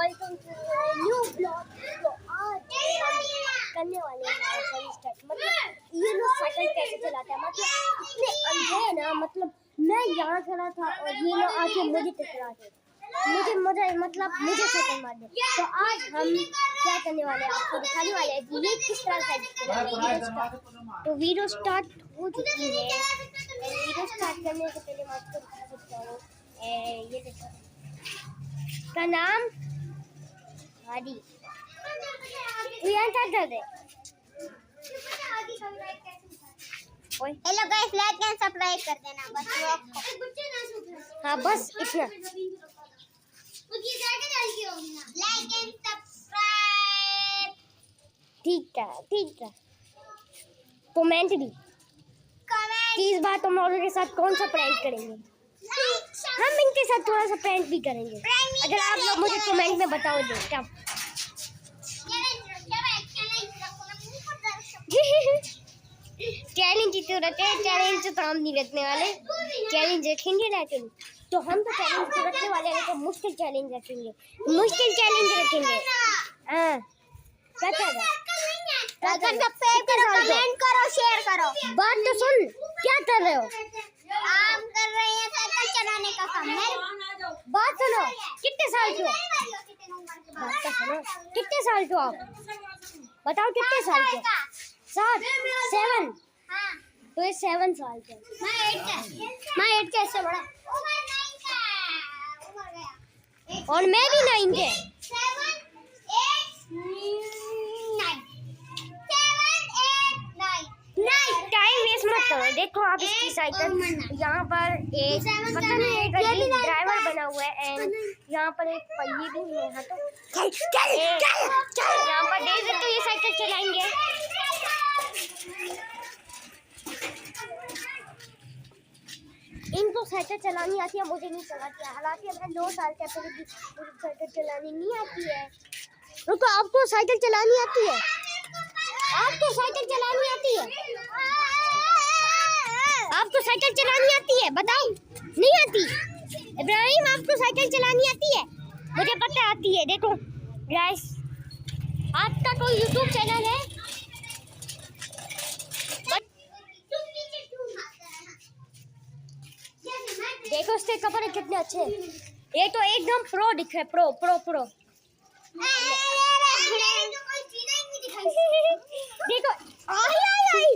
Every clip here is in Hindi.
Welcome to new blog. तो आज करने वाले हैं फन स्टार्ट। मतलब ये लोग साइकिल कैसे चलाते हैं, मतलब इतने अंधे हैं ना। मतलब मैं यहाँ खड़ा था और ये लोग आके मुझे टकराते, मुझे साइकिल मार दे। तो आज हम क्या करने वाले हैं आपको दिखाने वाले हैं कि ये किस तरह साइकिल। तो वीडियो स्टार्ट हो चुकी है। वीडियो स्टार्ट करने से पहले मैं आपको दिखा सकता हूँ ये देखो का नाम Hadi. Hello guys, like and subscribe कर देना बस। हाँ बस इतना। Like and subscribe. ठीक है। कमेंट भी कि इस बार तुम लोगों के साथ कौन सा प्रैंक करेंगे। हम इनके साथ थोड़ा सा प्रैंक भी करेंगे। अगर आप लोग मुझे कमेंट में बताओ दे क्या। चैलेंज ही तो रखते हैं, चैलेंज तो काम नहीं रखने वाले। चैलेंज रखेंगे लेकिन तो हम तो चैलेंज तो रखने वाले हैं, तो मुश्किल चैलेंज रखेंगे। हाँ क्या कमेंट करो, शेयर करो। बात तो सुन, क्या कर रहे हो? आप कर रहे हैं साइकिल चलाने का काम। बात सुनो, कितने साल के हो? बात तो सुनो, कितने साल के हो आप? बताओ कितने साल के? 7 तो ये 7 साल के। मैं 8 के इससे बड़ा। और मैं भी 9 के। 7 8 9 टाइम वेस्ट मत करो। देखो आप इसकी साइकिल, यहाँ पर एक पता नहीं एक अजीब ड्राइवर बना हुआ है एंड यहाँ पर एक पहिए भी है। हाँ तो यहाँ पर देख सकते हो ये साइकिल चलाएंगे। इनको साइकिल चलानी आती है, मुझे नहीं चलाती है। हालांकि मैं 2 साल के पहले भी मुझे साइकिल चलानी नहीं आती है। रुको, आपको साइकिल चलानी आती है? आपको साइकिल चलानी आती है? आपको साइकिल चलानी आती है? बताओ, नहीं आती? इब्राहिम आपको साइकिल चलानी आती है? मुझे पता आती है। देखो गाइस, आपका कोई यूट्यूब चैनल है? देखो उसके कपड़े कितने अच्छे हैं। ये तो एकदम प्रो दिख रहे, प्रो। देखो आई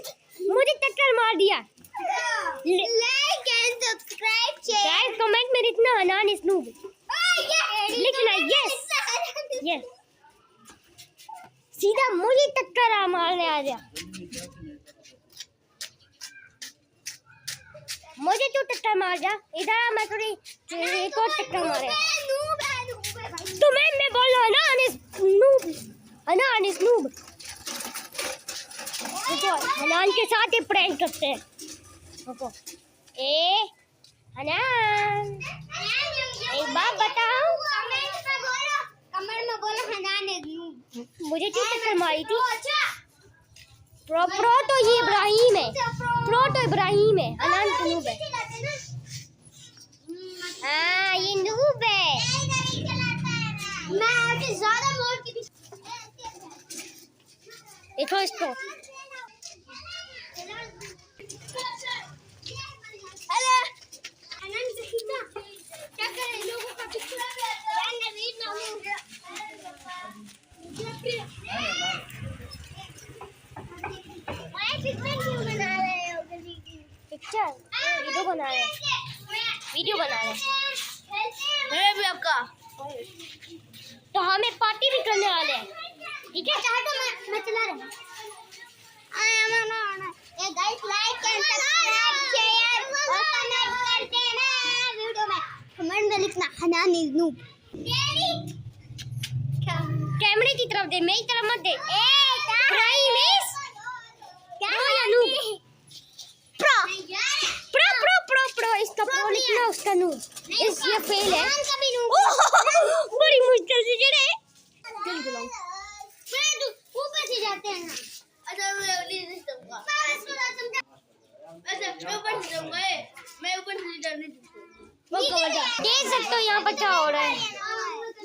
मुझे टक्कर मार दिया। Like and subscribe guys comment में लिखना हनान स्नूब, लिखना यस। सीधा मुझे टक्कर मारने आ गया। मुझे तो टक्कर मार जा, इधर मैं थोड़ी एक और टक्कर मारे। तुम्हें मैं बोल रहा हनान स्नूब। देखो हनान के साथ ही प्रैंक करते हैं। देखो हनान एक बात बताओ, कमर में बोलो हनान। मुझे क्यों टक्कर मारी थी? प्रो तो ये इब्राहिम है, हनान तो नूब है। हाँ ये नूब है। मैं ज़्यादा मोड़ की देखो इसको। हेलो अनंत सीता क्या कर रहे लोगों का पिक्चर यार नवीन नाम बना रहे हो पिक्चर वीडियो बना रहे हैं भी आपका। तो हमें पार्टी भी करने वाले हैं, ठीक है? मैं चला रहा हूं। ये guys like and subscribe share और कमेंट कर देना। वीडियो में कमेंट में लिखना हनान इज नूब। कैमरे की तरफ दे, मेरी तरफ मत दे। Ibrahim is pro. इसका प्रो लिखना, उसका नूब। ये फेल है। बड़ी मुश्किल से चढ़े। ऊपर से जाते हैं ना। देख सकते हो यहाँ पर क्या हो रहा है।